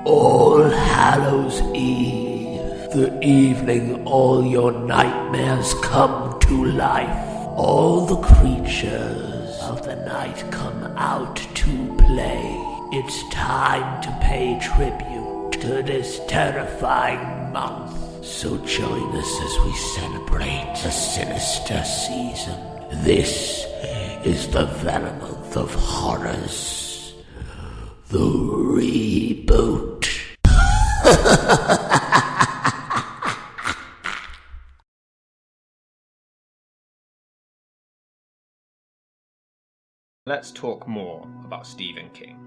All Hallows Eve, the evening all your nightmares come to life. All the creatures of the night come out to play. It's time to pay tribute to this terrifying month. So join us as we celebrate the sinister season. This is the Venom month of horrors. The reboot. Let's talk more about Stephen King.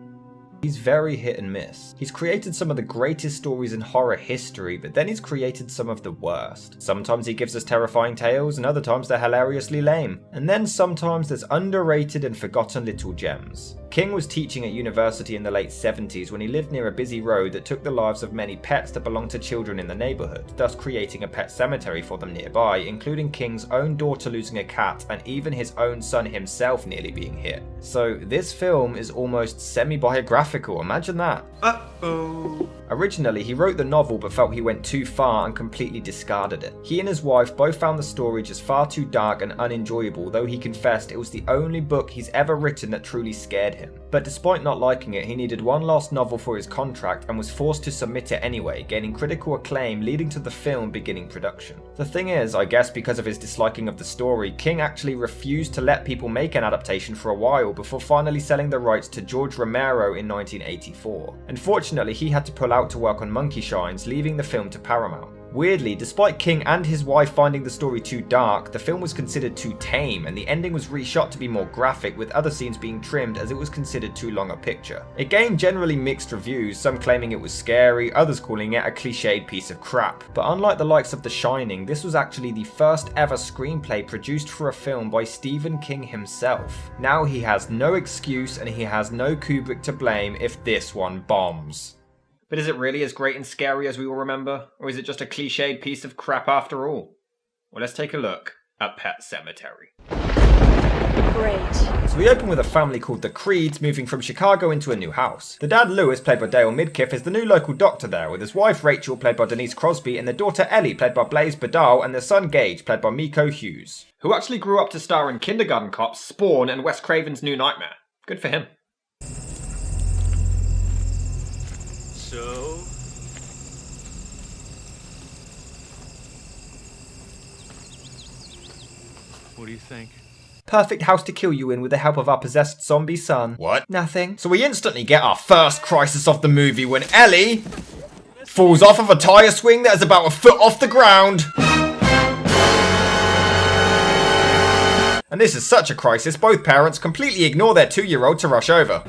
He's very hit and miss. He's created some of the greatest stories in horror history, but then he's created some of the worst. Sometimes he gives us terrifying tales, and other times they're hilariously lame. And then sometimes there's underrated and forgotten little gems. King was teaching at university in the late 70s when he lived near a busy road that took the lives of many pets that belonged to children in the neighborhood, thus creating a pet cemetery for them nearby, including King's own daughter losing a cat and even his own son himself nearly being hit. So this film is almost semi-biographical, imagine that. Uh-oh. Originally, he wrote the novel but felt he went too far and completely discarded it. He and his wife both found the story just far too dark and unenjoyable, though he confessed it was the only book he's ever written that truly scared him. But despite not liking it, he needed one last novel for his contract and was forced to submit it anyway, gaining critical acclaim, leading to the film beginning production. The thing is, I guess because of his disliking of the story, King actually refused to let people make an adaptation for a while before finally selling the rights to George Romero in 1984. Unfortunately, he had to pull out to work on Monkey Shines, leaving the film to Paramount. Weirdly, despite King and his wife finding the story too dark, the film was considered too tame, and the ending was reshot to be more graphic, with other scenes being trimmed as it was considered too long a picture. It gained generally mixed reviews, some claiming it was scary, others calling it a cliched piece of crap. But unlike the likes of The Shining, this was actually the first ever screenplay produced for a film by Stephen King himself. Now he has no excuse and he has no Kubrick to blame if this one bombs. But is it really as great and scary as we all remember? Or is it just a cliched piece of crap after all? Well, let's take a look at Pet Sematary. Great. So we open with a family called the Creeds moving from Chicago into a new house. The dad, Lewis, played by Dale Midkiff, is the new local doctor there, with his wife Rachel, played by Denise Crosby, and their daughter Ellie, played by Blaise Badal, and their son Gage, played by Miko Hughes. Who actually grew up to star in Kindergarten Cop, Spawn, and Wes Craven's New Nightmare. Good for him. So? What do you think? Perfect house to kill you in with the help of our possessed zombie son. What? Nothing. So we instantly get our first crisis of the movie when Ellie falls off of a tire swing that is about a foot off the ground. And this is such a crisis, both parents completely ignore their 2-year-old to rush over.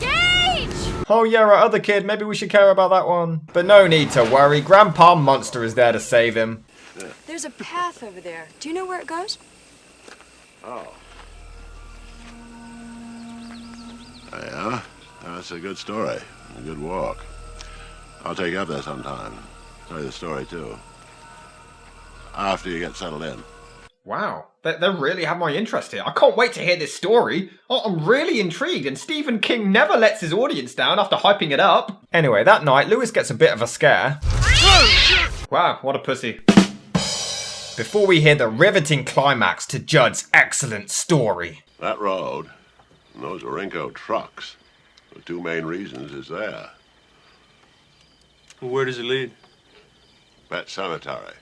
Oh yeah, our other kid, maybe we should care about that one. But no need to worry, Grandpa Monster is there to save him. There's a path over there. Do you know where it goes? Oh. Yeah, that's a good story. A good walk. I'll take you up there sometime. Tell you the story, too. After you get settled in. Wow, they really have my interest here. I can't wait to hear this story. Oh, I'm really intrigued, and Stephen King never lets his audience down after hyping it up. Anyway, that night, Lewis gets a bit of a scare. Wow, what a pussy. Before we hear the riveting climax to Judd's excellent story. That road, and those Orinco trucks, the two main reasons is there. Where does it lead? Pet Sematary.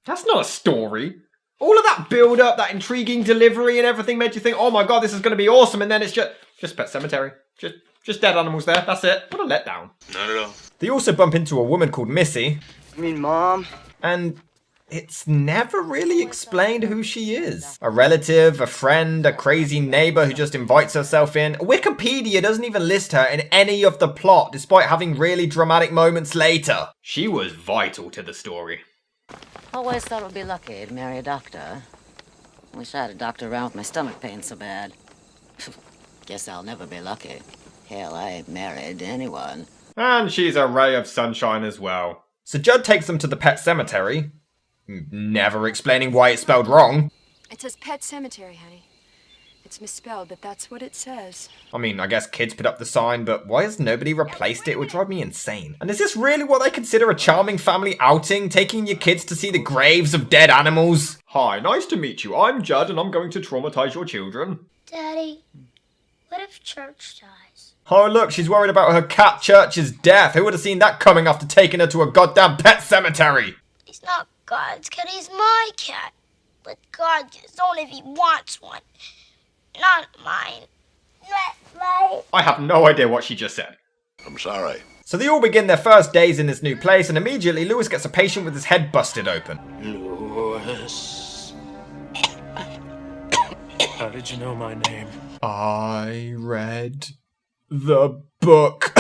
That's not a story. All of that build-up, that intriguing delivery and everything made you think, oh my god, this is going to be awesome, and then it's just Pet Sematary. Just dead animals there, that's it. What a letdown. Not at all. They also bump into a woman called Missy. I mean, Mom. And it's never really explained who she is. A relative, a friend, a crazy neighbor who just invites herself in. Wikipedia doesn't even list her in any of the plot, despite having really dramatic moments later. She was vital to the story. Always thought it would be lucky to marry a doctor. Wish I had a doctor around with my stomach pain so bad. Guess I'll never be lucky. Hell, I ain't married to anyone. And she's a ray of sunshine as well. So Judd takes them to the pet cemetery, never explaining why it's spelled wrong. It says Pet Cemetery, honey. It's misspelled, but that's what it says. I mean, I guess kids put up the sign, but why has nobody replaced it? It would drive me insane. And is this really what they consider a charming family outing? Taking your kids to see the graves of dead animals? Hi, nice to meet you. I'm Judd and I'm going to traumatize your children. Daddy, what if Church dies? Oh look, she's worried about her cat Church's death. Who would have seen that coming after taking her to a goddamn pet cemetery? He's not God's cat, he's my cat. But God gets on if he wants one. Not mine. Not mine. I have no idea what she just said. I'm sorry. So they all begin their first days in this new place, and immediately Lewis gets a patient with his head busted open. Lewis. How did you know my name? I read the book.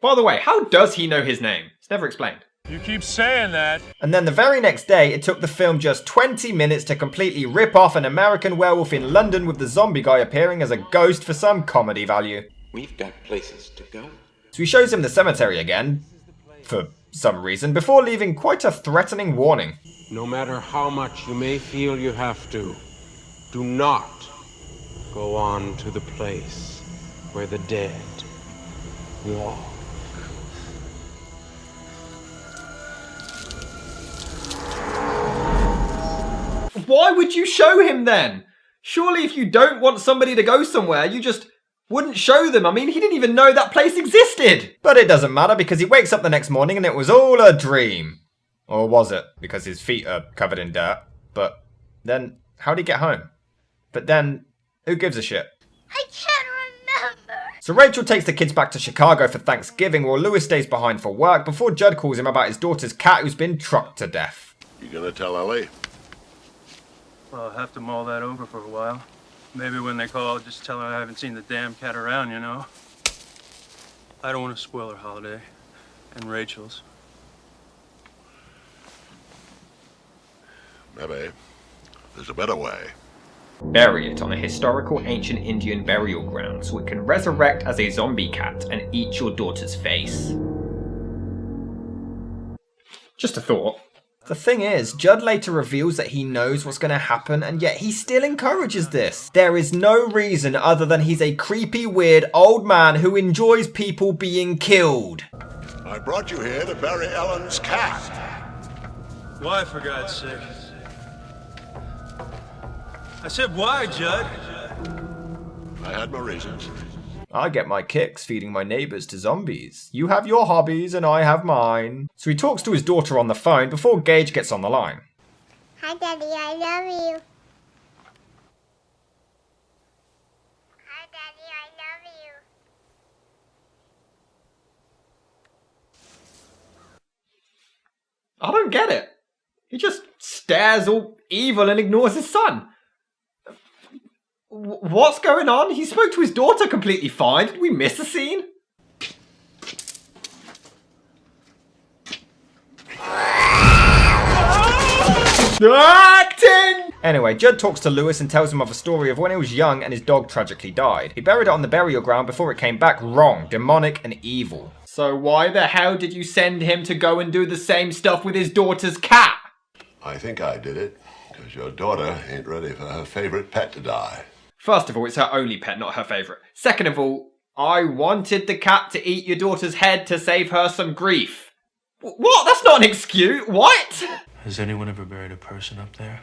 By the way, how does he know his name? It's never explained. You keep saying that. And then the very next day, it took the film just 20 minutes to completely rip off an American werewolf in London with the zombie guy appearing as a ghost for some comedy value. We've got places to go. So he shows him the cemetery again, for some reason, before leaving quite a threatening warning. No matter how much you may feel you have to, do not go on to the place where the dead walk. Why would you show him then? Surely if you don't want somebody to go somewhere, you just wouldn't show them. I mean, he didn't even know that place existed. But it doesn't matter because he wakes up the next morning and it was all a dream. Or was it? Because his feet are covered in dirt. But then, how'd he get home? But then, who gives a shit? I can't remember. So Rachel takes the kids back to Chicago for Thanksgiving while Lewis stays behind for work before Judd calls him about his daughter's cat who's been trucked to death. You gonna tell Ellie? Well, I'll have to mull that over for a while. Maybe when they call, I'll just tell her I haven't seen the damn cat around, you know? I don't want to spoil her holiday. And Rachel's. Maybe. There's a better way. Bury it on a historical ancient Indian burial ground so it can resurrect as a zombie cat and eat your daughter's face. Just a thought. The thing is, Judd later reveals that he knows what's going to happen, and yet he still encourages this. There is no reason other than he's a creepy, weird old man who enjoys people being killed. I brought you here to bury Ellen's cat. Why, for God's sake? I said why, Judd? I had my reasons. I get my kicks feeding my neighbours to zombies. You have your hobbies and I have mine. So he talks to his daughter on the phone before Gage gets on the line. Hi, Daddy, I love you. Hi, Daddy, I love you. I don't get it. He just stares all evil and ignores his son. What's going on? He spoke to his daughter completely fine. Did we miss a scene? Acting! Anyway, Judd talks to Lewis and tells him of a story of when he was young and his dog tragically died. He buried it on the burial ground before it came back wrong, demonic and evil. So why the hell did you send him to go and do the same stuff with his daughter's cat? I think I did it, because your daughter ain't ready for her favorite pet to die. First of all, it's her only pet, not her favourite. Second of all, I wanted the cat to eat your daughter's head to save her some grief. What? That's not an excuse. What? Has anyone ever buried a person up there?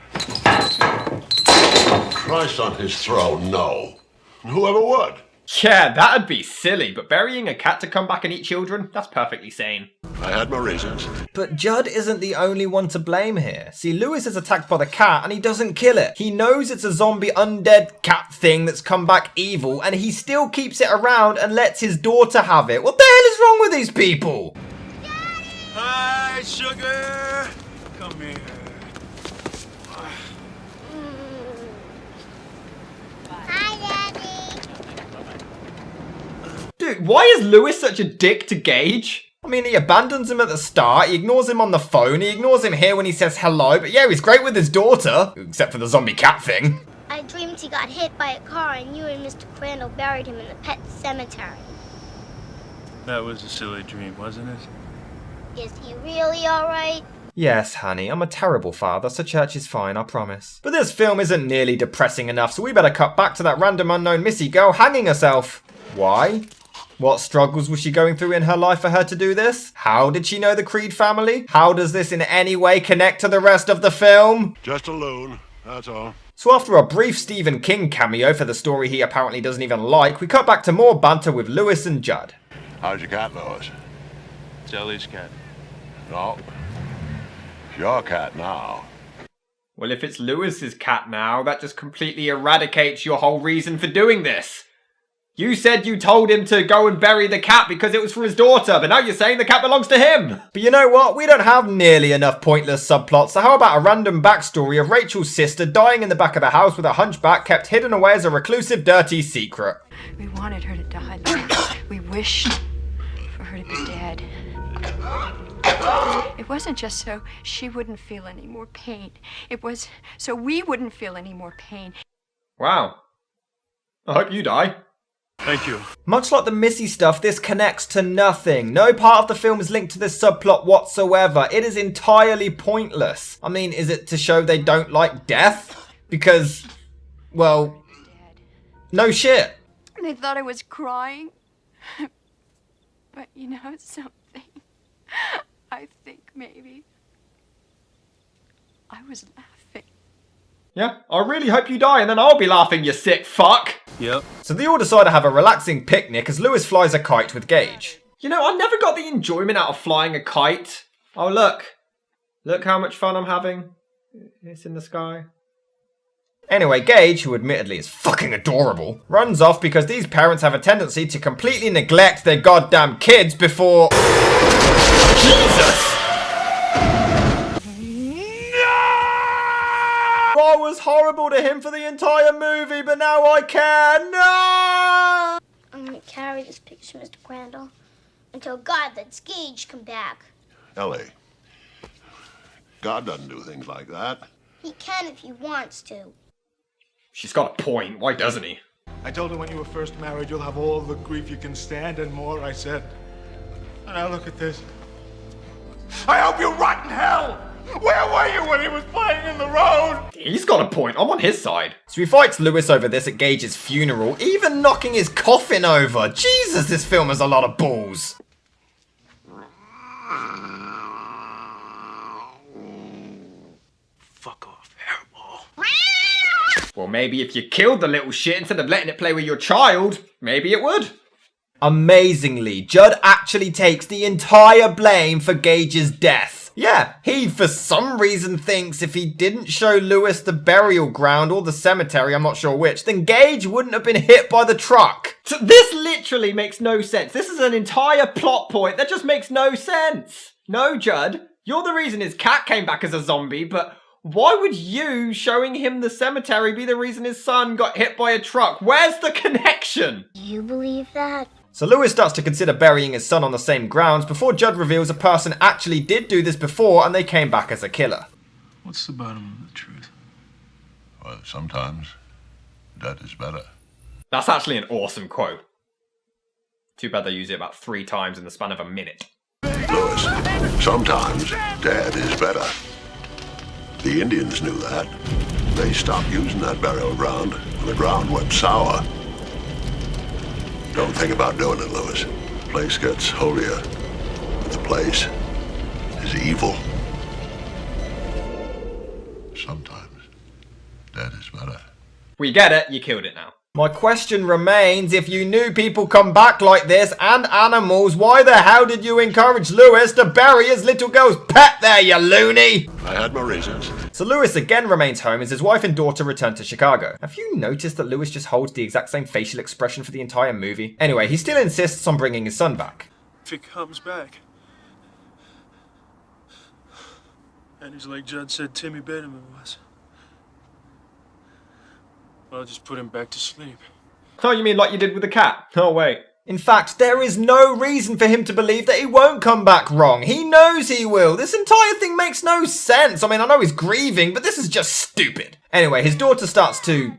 Christ on his throne, no. Whoever would. Yeah, that'd be silly, but burying a cat to come back and eat children, that's perfectly sane. I had my reasons. But Judd isn't the only one to blame here. See, Lewis is attacked by the cat and he doesn't kill it. He knows it's a zombie undead cat thing that's come back evil and he still keeps it around and lets his daughter have it. What the hell is wrong with these people? Hi, sugar! Come here. Hi, Daddy. Dude, why is Lewis such a dick to Gage? I mean, he abandons him at the start, he ignores him on the phone, he ignores him here when he says hello, but yeah, he's great with his daughter. Except for the zombie cat thing. I dreamed he got hit by a car and you and Mr. Crandall buried him in the pet cemetery. That was a silly dream, wasn't it? Is he really alright? Yes, honey, I'm a terrible father, so church is fine, I promise. But this film isn't nearly depressing enough, so we better cut back to that random unknown Missy girl hanging herself. Why? What struggles was she going through in her life for her to do this? How did she know the Creed family? How does this in any way connect to the rest of the film? Just a loon, that's all. So after a brief Stephen King cameo for the story he apparently doesn't even like, we cut back to more banter with Lewis and Judd. How's your cat, Lois? It's Ellie's cat. No. It's your cat now. Well, if it's Lewis's cat now, that just completely eradicates your whole reason for doing this. You said you told him to go and bury the cat because it was for his daughter, but now you're saying the cat belongs to him. But you know what? We don't have nearly enough pointless subplots, so how about a random backstory of Rachel's sister dying in the back of the house with a hunchback kept hidden away as a reclusive, dirty secret? We wanted her to die, Lewis. We wished for her to be dead. It wasn't just so she wouldn't feel any more pain. It was so we wouldn't feel any more pain. Wow. I hope you die. Thank you. Much like the Missy stuff, this connects to nothing. No part of the film is linked to this subplot whatsoever. It is entirely pointless. I mean, is it to show they don't like death? Because, well, no shit. They thought I was crying. But you know something? I think maybe I was laughing. Yeah, I really hope you die and then I'll be laughing, you sick fuck. Yep. So they all decide to have a relaxing picnic as Lewis flies a kite with Gage. You know, I never got the enjoyment out of flying a kite. Oh, look. Look how much fun I'm having. It's in the sky. Anyway, Gage, who admittedly is fucking adorable, runs off because these parents have a tendency to completely neglect their goddamn kids before... Jesus! I was horrible to him for the entire movie, but now I care. No! I'm gonna carry this picture, Mr. Crandall, until God lets Gage come back. Ellie, God doesn't do things like that. He can if he wants to. She's got a point. Why doesn't he? I told her when you were first married, you'll have all the grief you can stand and more, I said. And now look at this. I hope you rot in hell! Where were you when he was playing in the road? He's got a point. I'm on his side. So he fights Lewis over this at Gage's funeral, even knocking his coffin over. Jesus, this film has a lot of balls. Fuck off, hairball. Well, maybe if you killed the little shit instead of letting it play with your child, maybe it would. Amazingly, Judd actually takes the entire blame for Gage's death. Yeah, he for some reason thinks if he didn't show Lewis the burial ground or the cemetery, I'm not sure which, then Gage wouldn't have been hit by the truck. So this literally makes no sense. This is an entire plot point that just makes no sense. No, Judd, you're the reason his cat came back as a zombie, but why would you showing him the cemetery be the reason his son got hit by a truck? Where's the connection? You believe that? So Lewis starts to consider burying his son on the same grounds before Judd reveals a person actually did do this before and they came back as a killer. What's the bottom of the truth? Well, sometimes dead is better. That's actually an awesome quote. Too bad they use it about 3 times in the span of a minute. Lewis, sometimes dead is better. The Indians knew that. They stopped using that burial ground when the ground went sour. Don't think about doing it, Lewis. The place gets holier, but the place is evil. Sometimes dead is better. We get it, you killed it now. My question remains, if you knew people come back like this and animals, why the hell did you encourage Lewis to bury his little girl's pet there, you loony? I had my reasons. So Lewis again remains home as his wife and daughter return to Chicago. Have you noticed that Lewis just holds the exact same facial expression for the entire movie? Anyway, he still insists on bringing his son back. If he comes back, and he's like Judd said Timmy Venom was, I'll just put him back to sleep. Oh, you mean like you did with the cat? Oh, wait. In fact, there is no reason for him to believe that he won't come back wrong. He knows he will. This entire thing makes no sense. I mean, I know he's grieving, but this is just stupid. Anyway, his daughter starts to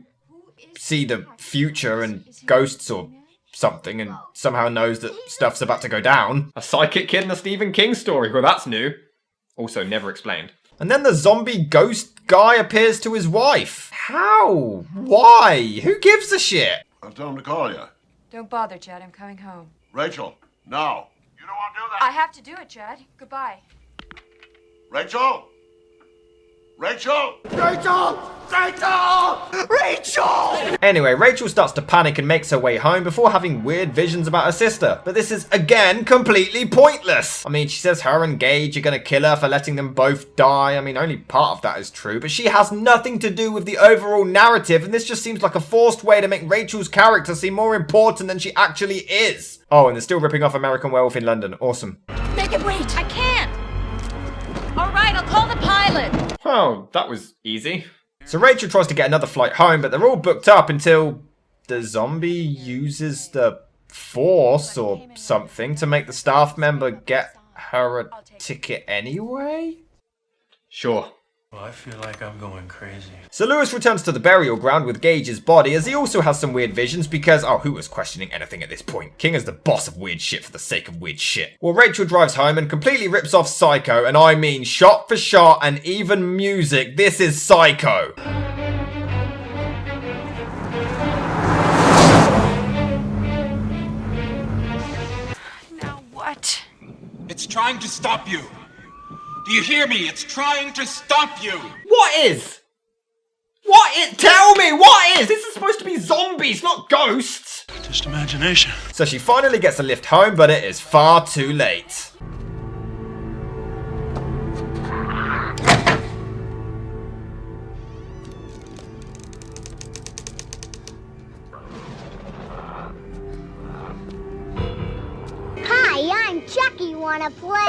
see the future and ghosts or something and somehow knows that stuff's about to go down. A psychic kid in a Stephen King story. Well, that's new. Also, never explained. And then the zombie ghost guy appears to his wife. How? Why? Who gives a shit? I'll tell him to call you. Don't bother, Judd. I'm coming home. Rachel, now. You don't want to do that. I have to do it, Judd. Goodbye. Rachel? Rachel? Anyway, Rachel starts to panic and makes her way home before having weird visions about her sister. But this is, again, completely pointless. I mean, she says her and Gage are gonna kill her for letting them both die. I mean, only part of that is true, but she has nothing to do with the overall narrative, and this just seems like a forced way to make Rachel's character seem more important than she actually is. Oh, and they're still ripping off American Werewolf in London. Awesome. Make it wait. I can't. All right, I'll call the pilot. Oh, that was easy. So Rachel tries to get another flight home, but they're all booked up until the zombie uses the Force or something to make the staff member get her a ticket anyway? Sure. Well, I feel like I'm going crazy. So Lewis returns to the burial ground with Gage's body, as he also has some weird visions because, oh, who was questioning anything at this point? King is the boss of weird shit for the sake of weird shit. Well, Rachel drives home and completely rips off Psycho, and I mean shot for shot and even music, this is Psycho. Now what? It's trying to stop you. Do you hear me? It's trying to stop you. What is? What is? Tell me, what is? This is supposed to be zombies, not ghosts. Just imagination. So she finally gets a lift home, but it is far too late. Hi, I'm Chucky. Wanna play?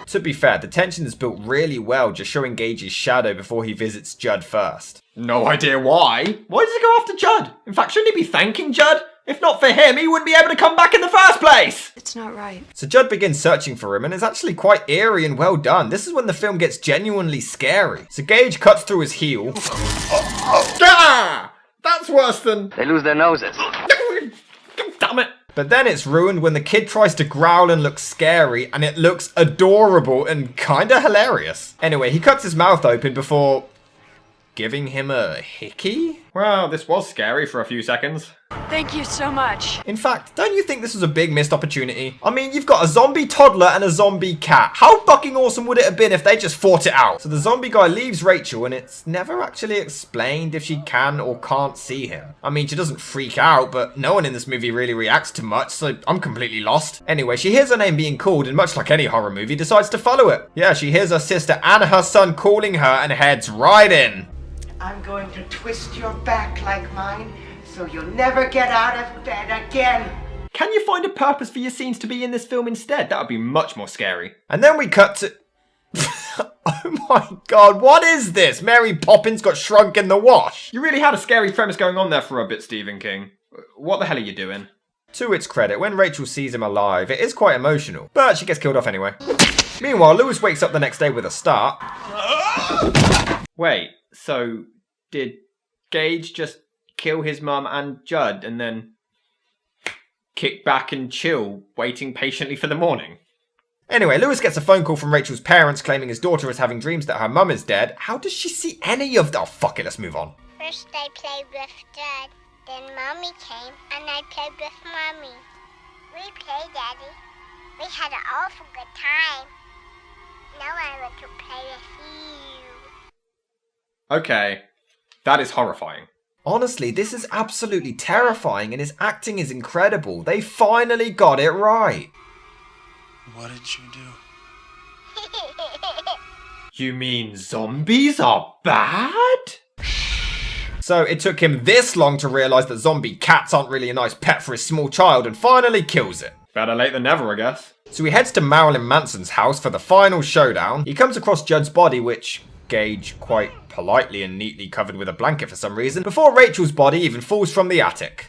To be fair, the tension is built really well, just showing Gage's shadow before he visits Judd first. No idea why. Why does he go after Judd? In fact, shouldn't he be thanking Judd? If not for him, he wouldn't be able to come back in the first place. It's not right. So Judd begins searching for him, and it's actually quite eerie and well done. This is when the film gets genuinely scary. So Gage cuts through his heel. Ah! That's worse than... They lose their noses. Damn it. But then it's ruined when the kid tries to growl and look scary, and it looks adorable and kinda hilarious. Anyway, he cuts his mouth open before giving him a hickey? Well, this was scary for a few seconds. Thank you so much. In fact, don't you think this was a big missed opportunity? I mean, you've got a zombie toddler and a zombie cat. How fucking awesome would it have been if they just fought it out? So the zombie guy leaves Rachel, and it's never actually explained if she can or can't see him. I mean, she doesn't freak out, but no one in this movie really reacts to much, so I'm completely lost. Anyway, she hears her name being called, and much like any horror movie, decides to follow it. Yeah, she hears her sister and her son calling her and heads right in. I'm going to twist your back like mine, so you'll never get out of bed again. Can you find a purpose for your scenes to be in this film instead? That would be much more scary. And then we cut to... Oh my god, what is this? Mary Poppins got shrunk in the wash. You really had a scary premise going on there for a bit, Stephen King. What the hell are you doing? To its credit, when Rachel sees him alive, it is quite emotional, but she gets killed off anyway. Meanwhile, Lewis wakes up the next day with a start. Wait, so did Gage just kill his mum and Judd and then kick back and chill, waiting patiently for the morning? Anyway, Lewis gets a phone call from Rachel's parents claiming his daughter is having dreams that her mum is dead. How does she see any of that? Oh, fuck it, let's move on. First I played with Dad, then Mommy came, and I played with Mommy. We played, Daddy. We had an awful good time. Now I want to play with you. Okay, that is horrifying. Honestly, this is absolutely terrifying, and his acting is incredible. They finally got it right. What did you do? You mean zombies are bad? So it took him this long to realise that zombie cats aren't really a nice pet for his small child, and finally kills it. Better late than never, I guess. So he heads to Marilyn Manson's house for the final showdown. He comes across Judd's body, which Gage quite politely and neatly covered with a blanket for some reason, before Rachel's body even falls from the attic.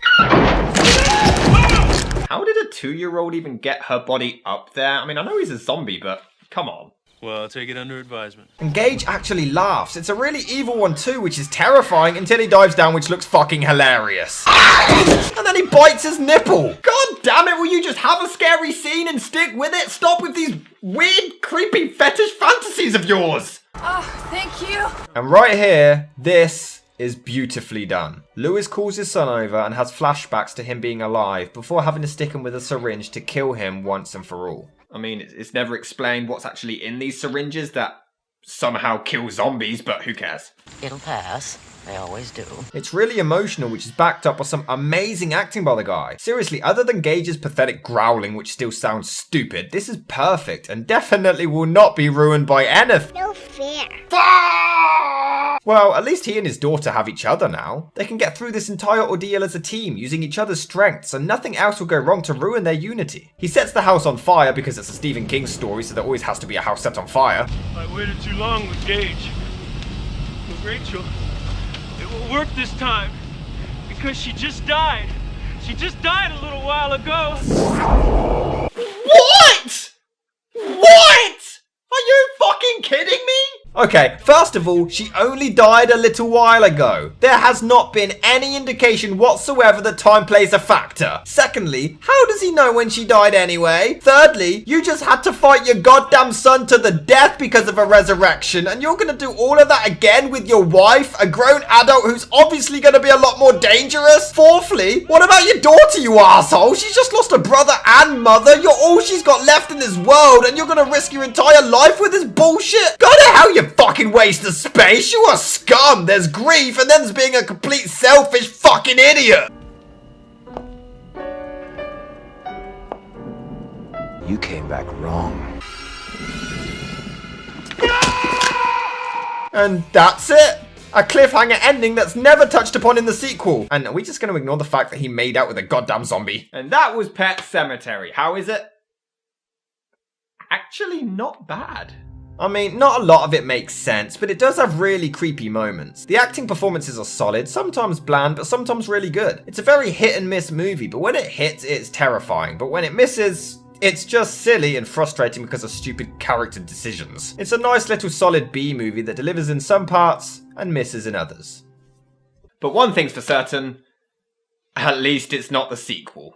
How did a 2-year-old even get her body up there? I mean, I know he's a zombie, but come on. Well, I'll take it under advisement. And Gage actually laughs. It's a really evil one too, which is terrifying until he dives down, which looks fucking hilarious. And then he bites his nipple. God damn it, will you just have a scary scene and stick with it? Stop with these weird, creepy fetish fantasies of yours. Oh, thank you. And right here, this is beautifully done. Lewis calls his son over and has flashbacks to him being alive before having to stick him with a syringe to kill him once and for all. I mean, it's never explained what's actually in these syringes that somehow kill zombies, but who cares? It'll pass. They always do. It's really emotional, which is backed up by some amazing acting by the guy. Seriously, other than Gage's pathetic growling, which still sounds stupid, this is perfect and definitely will not be ruined by anything. No fair. Well, at least he and his daughter have each other now. They can get through this entire ordeal as a team, using each other's strengths, and nothing else will go wrong to ruin their unity. He sets the house on fire because it's a Stephen King story, so there always has to be a house set on fire. I waited too long with Gage. With Rachel, it will work this time. Because she just died. She just died a little while ago. What? What? Are you fucking kidding me? Okay, first of all, she only died a little while ago. There has not been any indication whatsoever that time plays a factor. Secondly, how does he know when she died anyway? Thirdly, you just had to fight your goddamn son to the death because of a resurrection, and you're gonna do all of that again with your wife, a grown adult who's obviously gonna be a lot more dangerous? Fourthly, what about your daughter, you asshole? She's just lost a brother and mother. You're all she's got left in this world, and you're gonna risk your entire life with this bullshit? Go to hell, you fucking waste of space. You are scum. There's grief, and then there's being a complete selfish fucking idiot. You came back wrong. And that's it. A cliffhanger ending that's never touched upon in the sequel. And are we just going to ignore the fact that he made out with a goddamn zombie? And that was Pet Sematary. How is it? Actually, not bad. I mean, not a lot of it makes sense, but it does have really creepy moments. The acting performances are solid, sometimes bland, but sometimes really good. It's a very hit and miss movie, but when it hits, it's terrifying. But when it misses, it's just silly and frustrating because of stupid character decisions. It's a nice little solid B movie that delivers in some parts and misses in others. But one thing's for certain, at least it's not the sequel.